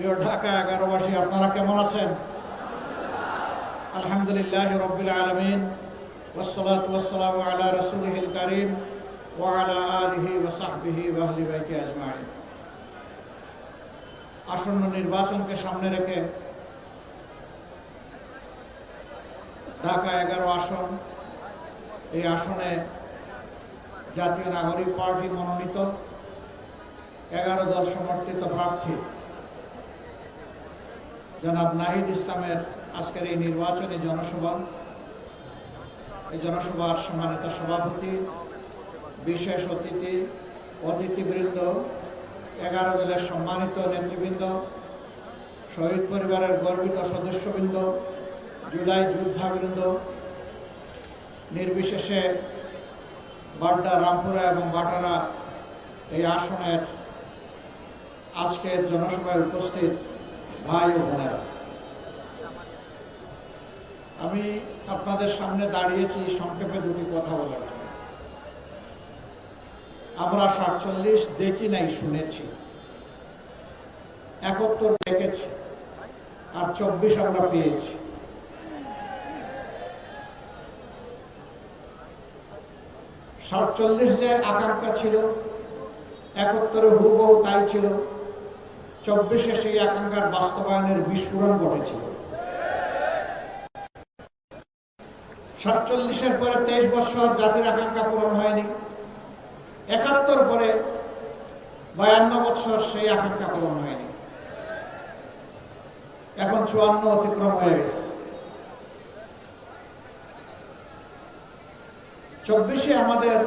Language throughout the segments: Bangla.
প্রিয় ঢাকা 11বাসী, আপনারা কেমন আছেন? আলহামদুলিল্লাহ রাব্বিল আলামিন, ওয়াসসালাতু ওয়াসসালামু আলা রাসূলিহিল কারীম ওয়া আলা আলিহি ওয়া সাহবিহি ওয়া আহলি বাইতি আজমাইন। আসন্ন নির্বাচনকে সামনে রেখে ঢাকা 11 আসন, এই আসনে জাতীয় নাগরিক পার্টি মনোনীত 11 দল সমর্থিত প্রার্থী জনাব নাহিদ ইসলামের আজকের এই নির্বাচনী জনসভা, এই জনসভার সম্মানিত সভাপতি, বিশেষ অতিথিবৃন্দ, 11 দলের সম্মানিত নেতৃবৃন্দ, শহীদ পরিবারের গর্বিত সদস্যবৃন্দ, জুলাই যোদ্ধাবৃন্দ, নির্বিশেষে বাড্ডা, রামপুরা এবং বাটারা এই আসনের আজকের জনসভায় উপস্থিত ভাই ও বোনেরা, আমি আপনাদের সামনে দাঁড়িয়েছি সংক্ষেপে দুটি কথা বলার জন্য। আমরা 47 দেখি নাই, শুনেছি, 71 দেখেছি, আর 24 আমরা পেয়েছি। যে আকাঙ্ক্ষা ছিল, 71 হুবহু তাই ছিল, 24 সেই আকাঙ্ক্ষার বাস্তবায়নের বিস্ফোরণ ঘটেছিল। 47 পরে 23 বছর জাতির আকাঙ্ক্ষা পূরণ হয়নি, 71 পরে 52 বছর সেই আকাঙ্ক্ষা পূরণ হয়নি, এখন 54 অতিক্রম হয়ে গেছে। 24 আমাদের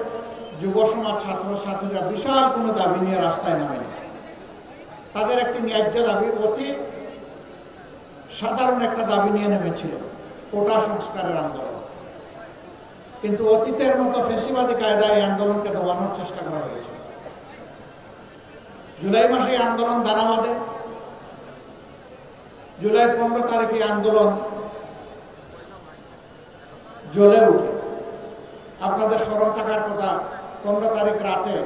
যুব সমাজ, ছাত্রছাত্রীরা বিশাল কোনো দাবি নিয়ে রাস্তায় নামেনি। তাদের একটি ন্যায্য দাবি, অতি সাধারণ একটা দাবি নিয়ে নেমেছিল, কোটা সংস্কারের আন্দোলন। কিন্তু অতীতের মতো ফেসিবাদী কায়দায় এই আন্দোলনকে দমানোর চেষ্টা করা হয়েছে। জুলাই মাসে এই আন্দোলন দানা বাঁধে। জুলাই 15 তারিখে আন্দোলন জ্বলে উঠে। আপনাদের স্মরণ থাকার কথা, 15 তারিখ রাতে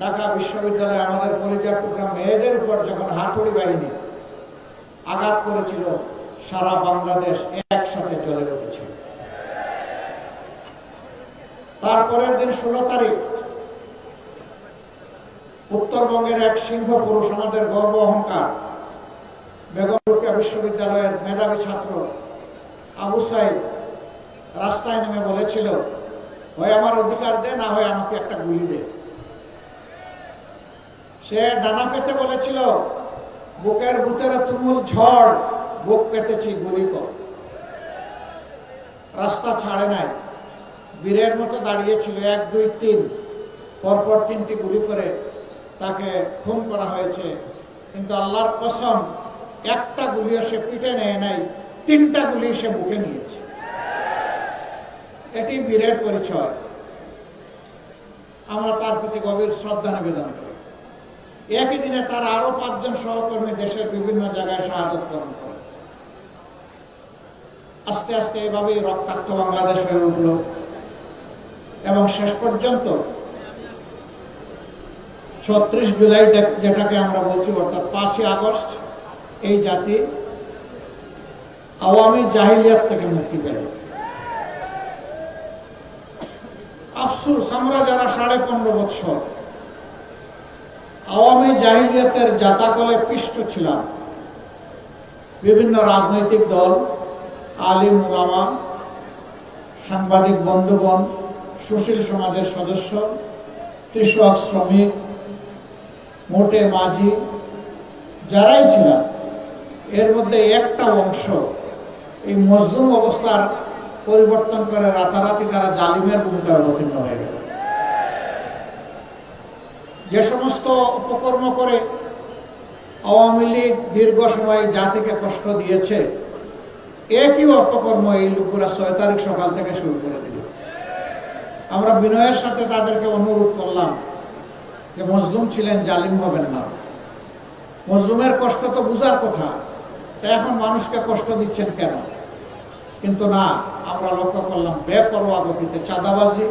ঢাকা বিশ্ববিদ্যালয়ে আমাদের কলেজের প্রোগ্রাম মেয়েদের উপর যখন হাতুড়ি বাহিনী আঘাত করেছিল, সারা বাংলাদেশ একসাথে জ্বলে উঠেছিল। তারপরের দিন 16 তারিখ উত্তরবঙ্গের এক সিংহ পুরুষ, আমাদের গর্ব অহংকার, বেগম রোকেয়া বিশ্ববিদ্যালয়ের মেধাবী ছাত্র আবু সাইদ রাস্তায় নেমে বলেছিল, হয় আমার অধিকার দে, না হয় আমাকে একটা গুলি দে। সে ডানা পেতে বলেছিল, বুকের ভিতরে তুমুল ঝড়, বুক পেতেছি, গুলি কর। রাস্তা ছাড়ে নাই, বীরের মতো দাঁড়িয়েছিল। 1, 2, 3 পরপর 3টি গুলি করে তাকে খুন করা হয়েছে। কিন্তু আল্লাহর কসম, একটা গুলিও সে পিঠে নেয় নাই, 3টা গুলি সে বুকে নিয়েছে। এটি বীরের পরিচয়। আমরা তার প্রতি গভীর শ্রদ্ধা নিবেদন করি। একই দিনে তার আরো 5 জন সহকর্মী দেশের বিভিন্ন জায়গায় শাহাদত বরণ করে। আস্তে আস্তে এভাবেই রক্তাক্ত বাংলাদেশ হয়ে উঠল এবং শেষ পর্যন্ত 36 জুলাই, যেটাকে আমরা বলছি, অর্থাৎ 5ই আগস্ট, এই জাতি আওয়ামী জাহিলিয়াত থেকে মুক্তি পেল। আফসোস, আমরা যারা 15.5 বছর আওয়ামী জাহিলিয়াতের জাতাকলে পিষ্ট ছিলাম, বিভিন্ন রাজনৈতিক দল, আলিম ওলামা, সাংবাদিক বন্ধুগণ, সুশীল সমাজের সদস্য, কৃষক, শ্রমিক, মোটে মাঝি, যারাই ছিলাম, এর মধ্যে একটা অংশ এই মজলুম অবস্থার পরিবর্তন করে রাতারাতি তারা জালিমের ভূমিকায় অবতীর্ণ হয়ে গেল। যে সমস্ত উপকর্ম করে আওয়ামী লীগ দীর্ঘ সময় জাতিকে কষ্ট দিয়েছে, একই অপকর্ম এই লোকেরা 6 তারিখ সকাল থেকে শুরু করে দিল। আমরা বিনয়ের সাথে তাদেরকে অনুরোধ করলাম যে মজলুম ছিলেন, জালিম হবেন না। মজলুমের কষ্ট তো বুঝার কথা, তাই এখন মানুষকে কষ্ট দিচ্ছেন কেন? কিন্তু না, আমরা লক্ষ্য করলাম বেপরোয়া গতিতে চাঁদাবাজি,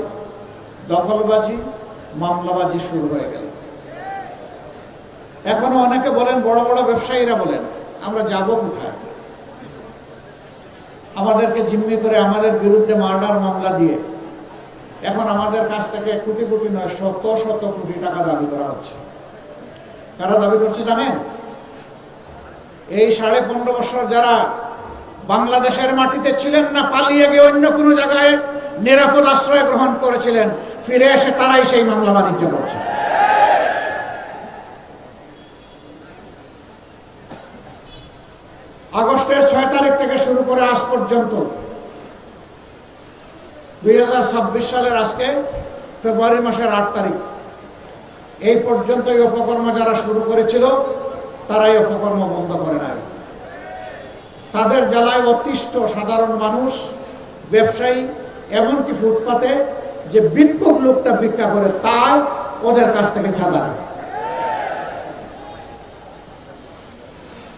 দখলবাজি, মামলাবাজি শুরু হয়ে গেল। এখনো অনেকে বলেন, বড় বড় ব্যবসায়ীরা বলেন, আমরা যাব কোথায়? আমাদেরকে জিম্মি করে আমাদের বিরুদ্ধে মার্ডার মামলা দিয়ে এখন আমাদের কাছ থেকে কোটি কোটি নয়, শত শত কোটি টাকা দাবি করা হচ্ছে। কারা দাবি করছে জানেন? এই 15.5 বছর যারা বাংলাদেশের মাটিতে ছিলেন না, পালিয়ে গিয়ে অন্য কোনো জায়গায় নিরাপদ আশ্রয় গ্রহণ করেছিলেন, ফিরে এসে তারাই সেই মামলা বাণিজ্য করছে। আগস্টের 6 তারিখ থেকে শুরু করে আজ পর্যন্ত 2026 সালের আজকে ফেব্রুয়ারি মাসের 8 তারিখ এই পর্যন্ত এই অপকর্ম যারা শুরু করেছিল তারাই অপকর্ম বন্ধ করে নাই। তাদের জ্বালায় অতিষ্ঠ সাধারণ মানুষ, ব্যবসায়ী, এমনকি ফুটপাতে যে ভিক্ষুক লোকটা ভিক্ষা করে তার ওদের কাছ থেকে চাঁদা নেয়।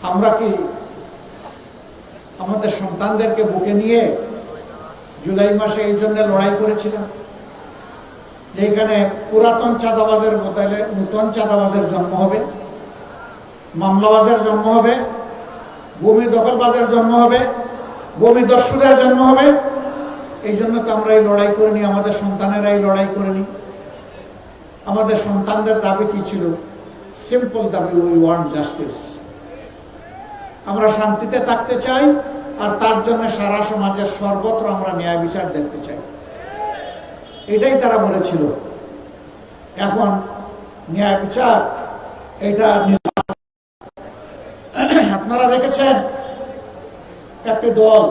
আমরা কি আমাদের সন্তানদেরকে বুকে নিয়ে জুলাই মাসে এই জন্য লড়াই করেছিলাম যে এখানে পুরাতন চাঁদাবাজের বদলে নতুন চাঁদাবাজের জন্ম হবে, মামলাবাজের জন্ম হবে, ভূমি দখলবাজের জন্ম হবে, ভূমি দস্যুদের জন্ম হবে? এই জন্য তো আমরা এই লড়াই করিনি, আমাদের সন্তানেরা এই লড়াই করেনি। আমাদের সন্তানদের দাবি কি ছিল? সিম্পল দাবি, উই ওয়ান্ট জাস্টিস। আমরা শান্তিতে থাকতে চাই, আর তার জন্য সারা সমাজের সর্বত্র আমরা ন্যায় বিচার দেখতে চাই। এটাই তারা বলেছিল। এখন ন্যায় বিচার এটা আপনারা দেখেছেন একটি দল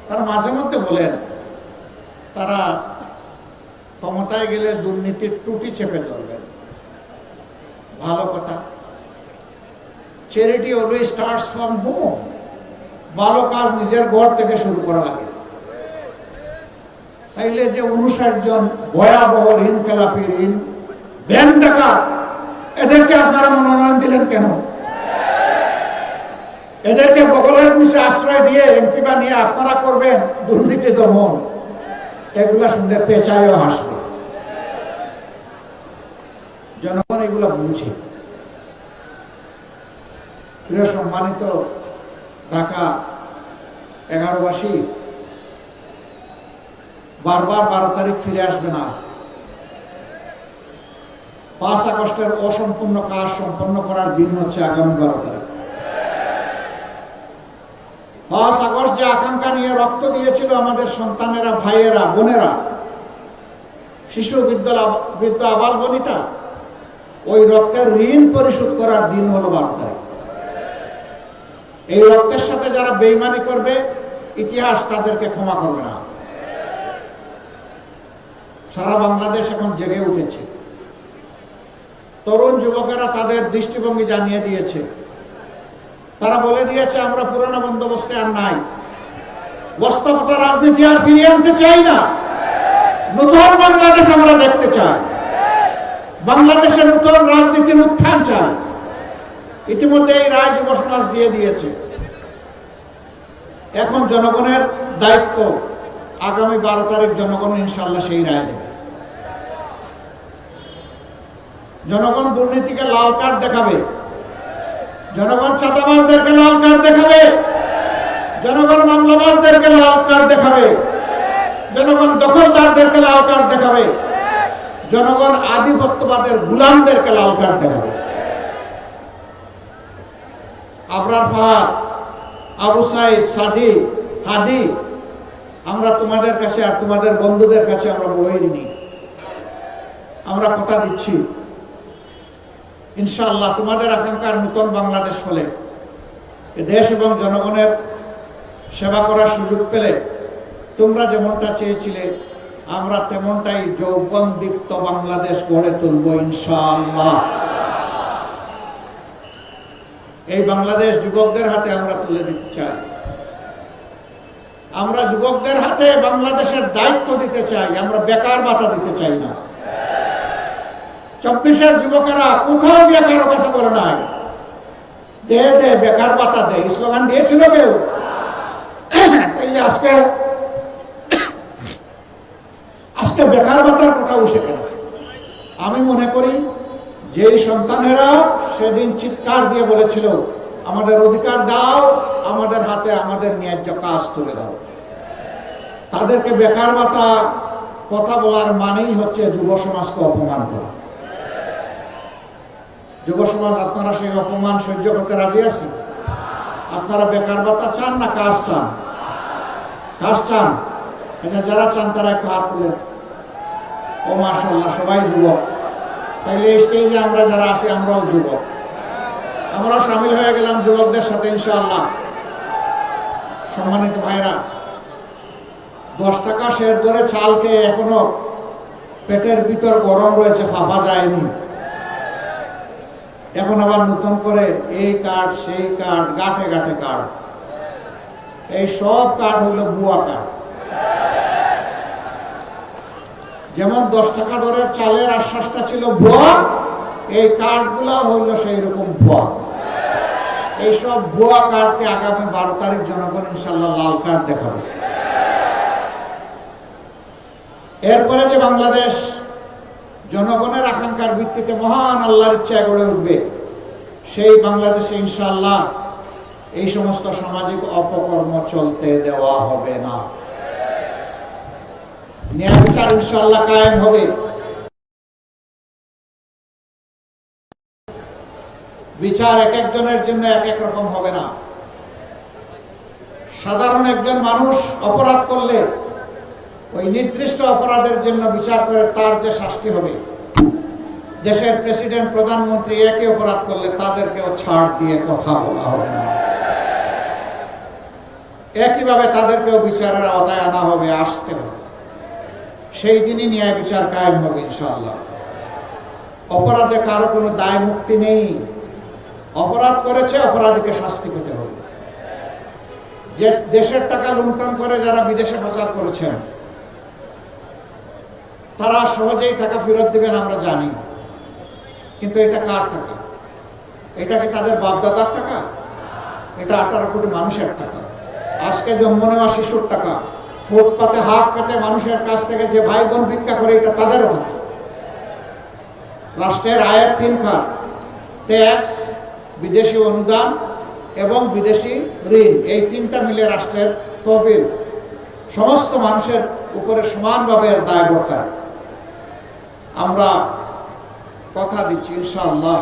তারা মাঝে মধ্যে বলেন তারা ক্ষমতায় গেলে দুর্নীতির টুটি চেপে ধরবেন। ভালো কথা। Charity always starts from home. ভালো কাজ নিজের ঘর থেকে শুরু করা লাগে। তাইলে যে 59 জন ভয়াবহ ঋণ খেলাপি, ঋণ ব্যাংক ডাকাত, এদেরকে আপনারা মনোনয়ন দিলেন কেন? এদেরকে বগলের নিচে আশ্রয় দিয়ে এমপি বানিয়ে আপনারা করবেন দুর্নীতি দমন। এগুলা শুনলে পেঁচায়ও হাসবে। জনগণ এগুলা বুঝে। প্রিয় সম্মানিত ঢাকা 11বাসী, বারবার 12 তারিখ ফিরে আসবে না। 5 আগস্টের অসম্পূর্ণ কাজ সম্পন্ন করার দিন হচ্ছে আগামী 12 তারিখ। 5 আগস্ট যে আকাঙ্ক্ষা নিয়ে রক্ত দিয়েছিল আমাদের সন্তানেরা, ভাইয়েরা, বোনেরা, শিশু, বৃদ্ধ, আবাল বনিতা, ওই রক্তের ঋণ পরিশোধ করার দিন হলো 12 তারিখ। এই রক্তের সাথে যারা বেইমানি করবে, ইতিহাস তাদেরকে ক্ষমা করবে না। সারা বাংলাদেশ এখন জেগে উঠেছে। তরুণ যুবকেরা তাদের দৃষ্টিভঙ্গি জানিয়ে দিয়েছে। তারা বলে দিয়েছে আমরা পুরোনো বন্দোবস্তে আর নাই, বস্তাপচা রাজনীতি আর ফিরিয়ে আনতে চাই না। নতুন বাংলাদেশ আমরা দেখতে চাই। বাংলাদেশের নতুন রাজনীতির উত্থান চাই। ইতিমধ্যে এই রায় যুব সমাজ দিয়ে দিয়েছে। এখন জনগণের দায়িত্ব, আগামী 12 তারিখ জনগণ ইনশাল্লাহ সেই রায় দেবে। জনগণ দুর্নীতিকে লাল কার্ড দেখাবে, জনগণ চাঁদাবাজদেরকে লাল কার্ড দেখাবে, জনগণ মামলাবাজদেরকে লাল কার্ড দেখাবে, জনগণ দখলদারদেরকে লাল কার্ড দেখাবে, জনগণ আধিপত্যবাদের গুলামদেরকে লাল কার্ড দেখাবে। আবরার ফাহাদ, আবু সাইদ, সাদি, হাদি, আমরা তোমাদের কাছে আর তোমাদের বন্ধুদের কাছে আমরা বলেই নি, আমরা কথা দিচ্ছি ইনশাআল্লাহ তোমাদের আকাঙ্ক্ষার নতুন বাংলাদেশ হলে দেশ এবং জনগণের সেবা করার সুযোগ পেলে তোমরা যেমনটা চেয়েছিলে আমরা তেমনটাই যৌবনদীপ্ত বাংলাদেশ গড়ে তুলব ইনশাআল্লাহ। এই বাংলাদেশ যুবকদের হাতে আমরা তুলে দিতে চাই। আমরা যুবকদের হাতে বাংলাদেশের দায়িত্ব দিতে চাই। আমরা বেকার ভাতা দিতে চাই না। 24-এর যুবকেরা কোথাও গিয়ে কারো কাছে বলে নাই দে দে বেকার ভাতা দে, স্লোগান দিয়েছিল কেউ? তাইলে আজকে বেকার ভাতার কথা উঠে কেন? আমি মনে করি যেই সন্তানেরা সেদিন চিৎকার দিয়ে বলেছিল, আমাদের অধিকার দাও, আমাদের হাতে আমাদের ন্যায্য কাজ তুলে দাও, তাদেরকে বেকার ভাতা কথা বলার মানেই হচ্ছে যুব সমাজকে অপমান করা। যুব সমাজ, আপনারা সেই অপমান সহ্য করতে রাজি আছেন? আপনারা বেকার ভাতা চান না কাজ চান? কাজ চান? আচ্ছা, যারা চান তারা একটু হাত তুলেন। ও মাশাআল্লাহ, সবাই যুবক। তাইলে এই স্টেজে আমরা যারা আছি আমরাও যুবক, আমরাও সামিল হয়ে গেলাম যুবকদের সাথে ইনশাআল্লাহ। সম্মানিত ভাইরা, 10 টাকা শের দরে চালকে এখনো পেটের ভিতর গরম রয়েছে, ফাঁপা যায়নি। এখন আবার নতুন করে এই কার্ড সেই কার্ড, গাঁটে গাঁটে কার্ড। এই সব কার্ড হলো ভুয়া কার্ড। যেমন 10 টাকা দরের চালের আশ্বাসটা ছিল ভুয়া, এই কার্ডগুলা হইল সেই রকম ভুয়া। এই সব ভুয়া কার্ডকে আগামী 12 তারিখ জনগণ ইনশাল্লাহ লাল কার্ড দেখাবে। এরপরে যে বাংলাদেশ জনগণের আকাঙ্ক্ষার ভিত্তিতে মহান আল্লাহর ইচ্ছায় গড়ে উঠবে, সেই বাংলাদেশে ইনশাআল্লাহ এই সমস্ত সামাজিক অপকর্ম চলতে দেওয়া হবে না। ন্যায় বিচার ইনশাআল্লাহ কায়েম হবে। বিচার এক একজনের জন্য এক এক রকম হবে না। সাধারণ একজন মানুষ অপরাধ করলে ওই নির্দিষ্ট অপরাধের জন্য বিচার করে তার যে শাস্তি হবে, দেশের প্রেসিডেন্ট প্রধানমন্ত্রী একই অপরাধ করলে তাদেরকেও ছাড় দিয়ে কথা বলা হবে না। একইভাবে তাদেরকেও বিচারের আওতায় আনা হবে, আসতে হবে। সেই দিনই ন্যায় বিচার কায়েম হবে ইনশাআল্লাহ। অপরাধে কারো কোনো দায় মুক্তি নেই। অপরাধ করেছে, অপরাধীকে শাস্তি পেতে হবে। যে দেশের টাকা লুণ্ঠন করে যারা বিদেশে পাচার করেছেন, তারা সহজেই টাকা ফেরত দিবেন আমরা জানি, কিন্তু এটা কার টাকা? এটা কি তাদের বাপদাদার টাকা? এটা 18 কোটি মানুষের টাকা। আজকে জন্ম নেওয়া শিশুর টাকা, ফুটপাতে হাত পেতে মানুষের কাছ থেকে যে ভাই বোন ভিক্ষা করে, এটা তাদেরও টাকা। রাষ্ট্রের আয়ের 3 খাত, ট্যাক্স, বিদেশি অনুদান এবং বিদেশি ঋণ, এই 3টা মিলে রাষ্ট্রের তহবিল সমস্ত মানুষের উপরে সমানভাবে দায় বর্তায়। আমরা কথা দিচ্ছি ইনশাআল্লাহ,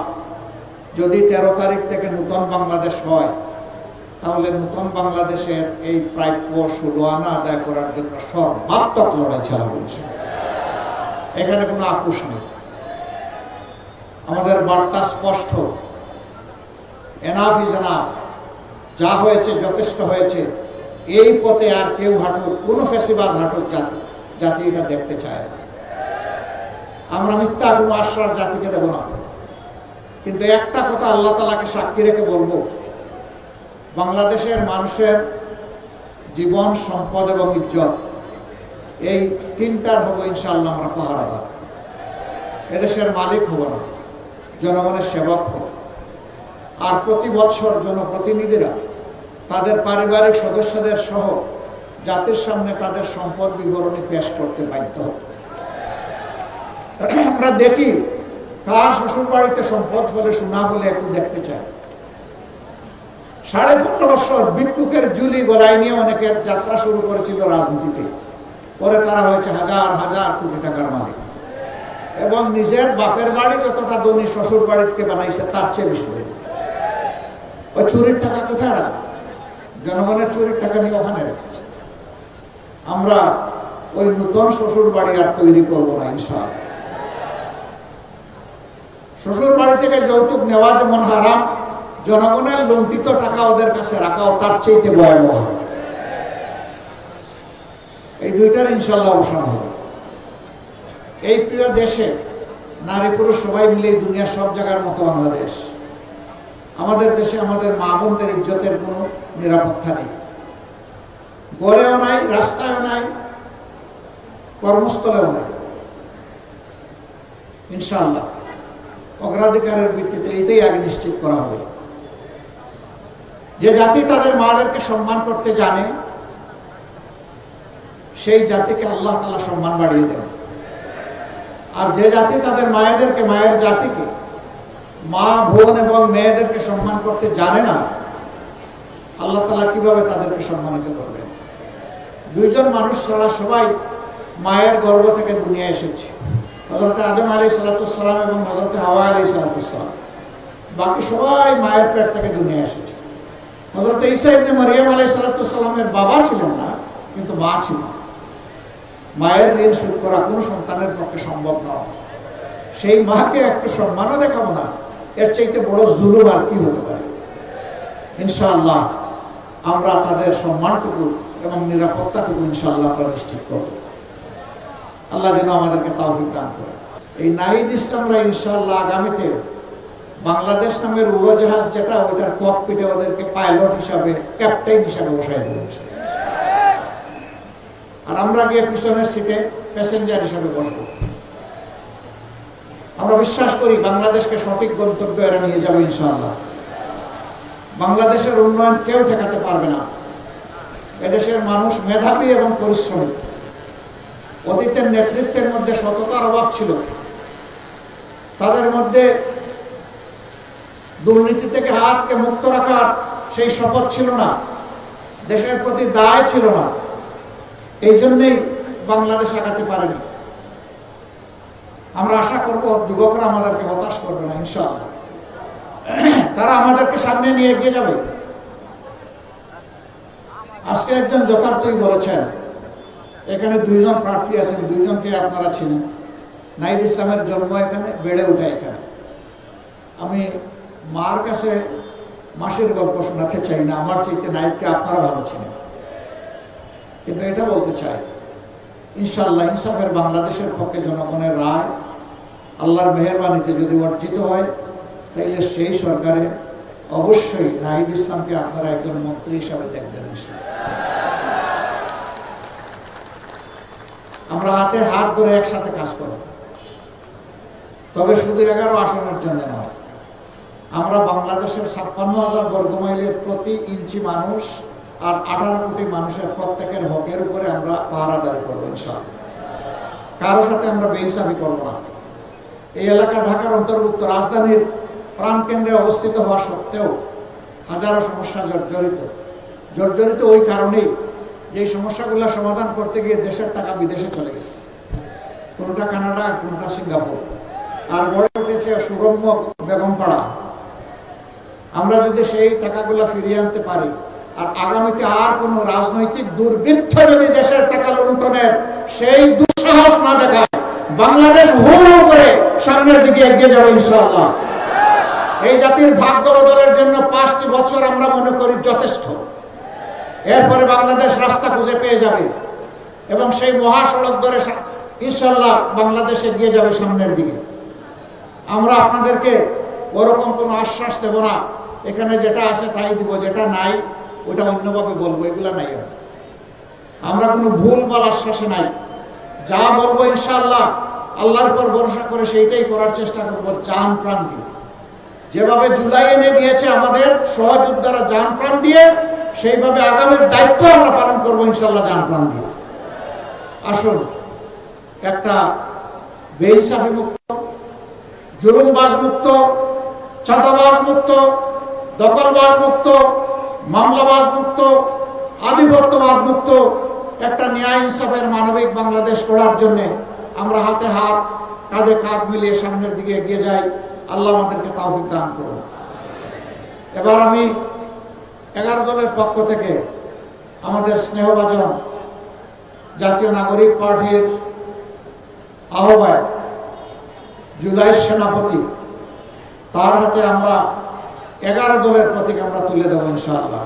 যদি 13 তারিখ থেকে নতুন বাংলাদেশ হয়, তাহলে নতুন বাংলাদেশের এই প্রাপ্য 16 আনা আদায় করার জন্য সর্বাত্মক লড়াই চালাবো। এখানে কোনো আপোষ নেই। আমাদের বার্তা স্পষ্ট, এনাফ ইজ এনাফ। যা হয়েছে যথেষ্ট হয়েছে। এই পথে আর কেউ হাঁটুক, কোনো ফ্যাসিবাদ হাঁটুক জাতি এটা দেখতে চায় না। আমরা মিথ্যা কোনো আশ্বাস জাতিকে দেব না। কিন্তু একটা কথা আল্লাহ তাআলাকে সাক্ষী রেখে বলবো, বাংলাদেশের মানুষের জীবন, সম্পদ এবং ইজ্জত, এই 3টার হবো ইনশাআল্লাহ আমরা পাহারাদার। এদেশের মালিক হব না, জনগণের সেবক হব। আর প্রতি বছর জনপ্রতিনিধিরা তাদের পারিবারিক সদস্যদের সহ জাতির সামনে তাদের সম্পদ বিবরণী পেশ করতে বাধ্য হবে। আমরা দেখি কার শ্বশুর বাড়িতে সম্পদ হলে, সোনা বলে একটু দেখতে চাই। 15.5 বছর ভিক্ষুকের ঝুলি গলায় নিয়ে অনেকের যাত্রা শুরু করেছিল রাজনীতিতে। পরে তারা হয়েছে হাজার হাজার কোটি টাকার মালিক, এবং নিজের বাপের বাড়ি যতটা ধনী শ্বশুর বাড়িতে বানাইছে তার চেয়ে বেশি। ওই চুরির টাকা কোথায় রাখবে? জনগণের চুরির টাকা নিয়ে ওখানে রেখেছে। আমরা ওই নতুন শ্বশুর বাড়ি আর তৈরি করবো না ইনশাআল্লাহ। শ্বশুর বাড়ি থেকে যৌতুক নেওয়া যেমন হারাম, জনগণের লুণ্ঠিত টাকা ওদের কাছে রাখাও তার চেয়ে ভয়াবহ। এই 2টার ইনশাআল্লাহ অবসান হবে। এই প্রিয় দেশে নারী পুরুষ সবাই মিলে দুনিয়ার সব জায়গার মতো বাংলাদেশ। আমাদের দেশে আমাদের মা বোনদের ইজ্জতের কোনো নিরাপত্তা নেই। গড়েও নাই, রাস্তায়ও নাই, কর্মস্থলেও নাই। ইনশাআল্লাহ অগ্রাধিকারের ভিত্তিতে এইটাই আগে নিশ্চিত করা হবে। যে জাতি তাদের মাদেরকে সম্মান করতে জানে, সেই জাতিকে আল্লাহ তাআলা সম্মান বাড়িয়ে দেন। আর যে জাতি তাদের মায়েদেরকে, মায়ের জাতিকে মা বোন এবং মেয়েদেরকে সম্মান করতে জানে না, আল্লাহ তাআলা কিভাবে তাদেরকে সম্মানিত করবেন? দুইজন মানুষ ছাড়া সবাই মায়ের গর্ভ থেকে দুনিয়া এসেছে, হযরত আদম আলাইহিস সালাম এবং হযরত হাওয়া আলাইহিস সালাম। বাকি সবাই মায়ের পেট থেকে দুনিয়া এসেছে। হযরত ঈসা ইবনে মারইয়াম আলাইহিস সালামের বাবা ছিলেন না, কিন্তু মা ছিলেন। মায়ের ঋণ শোধ করা কোনো সন্তানের পক্ষে সম্ভব নয়। সেই মাকে একটু সম্মানও দেখাবো না, এর চাইতে বড় জুলুম আর কি হতে পারে? ইনশাআল্লাহ আমরা তাদের সম্মানটুকু এবং নিরাপত্তাটুকু ইনশাআল্লাহ নিশ্চিত করব। আল্লাহ যেন আমাদেরকে তাওফিক দান করে। এই নাহিদ ইসলামরা ইনশাআল্লাহ আগামীতে বাংলাদেশ নামের উড়োজাহাজ যেটা, ওইটার ককপিটে ওদেরকে পাইলট হিসাবে, ক্যাপ্টেন হিসাবে বসাই দেবো। আর আমরা গিয়ে পিছনের সিটে প্যাসেঞ্জার হিসাবে বসবো। আমরা বিশ্বাস করি বাংলাদেশকে সঠিক গন্তব্যে এরা নিয়ে যাবে ইনশাআল্লাহ। বাংলাদেশের উন্নয়ন কেউ ঠেকাতে পারবে না। এদেশের মানুষ মেধাবী এবং পরিশ্রমী। অতীতের নেতৃত্বের মধ্যে সততার অভাব ছিল, তাদের মধ্যে দুর্নীতি থেকে হাতকে মুক্ত রাখার সেই শপথ ছিল না, দেশের প্রতি দায় ছিল না। এই জন্যই বাংলাদেশ আগাতে পারেনি। আমরা আশা করব যুবকরা আমাদেরকে হতাশ করবে না ইনশাআল্লাহ। তারা আমাদেরকে সামনে নিয়ে এগিয়ে যাবে। আজকে একজন যথার্থই বলেছেন, এখানে দুইজন প্রার্থী আছেন, দুইজনকে আপনারা চিনেন। নাহিদ ইসলামের জন্ম এখানে, বেড়ে ওঠা এখানে। আমি মার কাছে মাসির গল্প শোনাতে চাই না, আমার চাইতে নাহিদকে আপনারা ভালো চিনেন। কিন্তু এটা বলতে চাই, ইনশাআল্লাহ ইনসাফের বাংলাদেশের পক্ষে জনগণের রায় আল্লাহর মেহেরবানিতে যদি অর্জিত হয়, তাইলে সেই সরকারে অবশ্যই নাহিদ ইসলামকে আপনারা একজন মন্ত্রী হিসাবে দেখবেন। আমরা হাতে হাত ধরে একসাথে কাজ করব, তবে শুধু 11 আসনের জন্য নয়। আমরা বাংলাদেশের 56,000 বর্গমাইলের প্রতি ইঞ্চি মানুষ আর 18 কোটি মানুষের প্রত্যেকের হকের উপরে আমরা পাহারাদারি করবো ইনশাআল্লাহ। কারোর সাথে আমরা বেইনসাফি করবো না। এই এলাকা ঢাকার অন্তর্ভুক্ত, রাজধানীর প্রাণকেন্দ্রে অবস্থিত হওয়া সত্ত্বেও হাজারো সমস্যা জর্জরিত ওই কারণেই যে সমস্যাগুলো সমাধান করতে গিয়ে দেশের টাকা বিদেশে চলে গেছে, কোনটা কানাডা, কোনটা সিঙ্গাপুর, আর গড়ে উঠেছে সুরম্য বেগমপাড়া। আমরা যদি সেই টাকাগুলো ফিরিয়ে আনতে পারি, আর আগামীতে আর কোন রাজনৈতিক দুর্বৃত্ত যদি দেশের টাকা লুণ্ঠনের সেই দুঃসাহস না দেখায়, বাংলাদেশ হুড় করে সামনের দিকে এগিয়ে যাবে ইনশাআল্লাহ। এই জাতির ভাগ্য বদলের জন্য 5টি বছর আমরা মনে করি যথেষ্ট। এরপরে বাংলাদেশ রাস্তা খুঁজে পেয়ে যাবে এবং সেই মহাসড়ক ধরে ইনশাআল্লাহ বাংলাদেশ এগিয়ে যাবে সামনের দিকে। আমরা আপনাদেরকে ওরকম কোনো আশ্বাস দেব না, এখানে যেটা আছে তাই দিব, যেটা নাই ওটা অন্যভাবে বলবো, এগুলা নাই। আমরা কোনো ভুল বল আশ্বাসে নাই। যা বলবো ইনশাআল্লাহ আল্লাহর উপর ভরসা করে সেইটাই করার চেষ্টা করবো, জান প্রাণ দিয়ে। যেভাবে জুলাই এনে দিয়েছে আমাদের সহযোদ্ধারা জান প্রাণ দিয়ে, সেইভাবে আগামীর দায়িত্ব আমরা পালন করবো ইনশাআল্লাহ জান প্রাণ দিয়ে। আসুন একটা বেইনসাফি মুক্ত, জুলুমবাজ মুক্ত, চাঁদাবাজ মুক্ত, দখলবাজ মুক্ত, মামলাবাজ মুক্ত, আধিপত্যবাদ মুক্ত একটা ন্যায় ইনসাফের মানবিক বাংলাদেশ গড়ার জন্য আমরা হাতে হাত, কাঁধে কাঁধ মিলিয়ে সামনের দিকে এগিয়ে যাই। আল্লাহ আমাদেরকে তাওফিক দান করুন। এবার আমি 11 দলের পক্ষ থেকে আমাদের স্নেহভাজন জাতীয় নাগরিক পার্টির আহ্বায়ক, জুলাইয়ের সেনাপতি, তার হাতে আমরা 11 দলের প্রতীক আমরা তুলে দেব ইনশাআল্লাহ।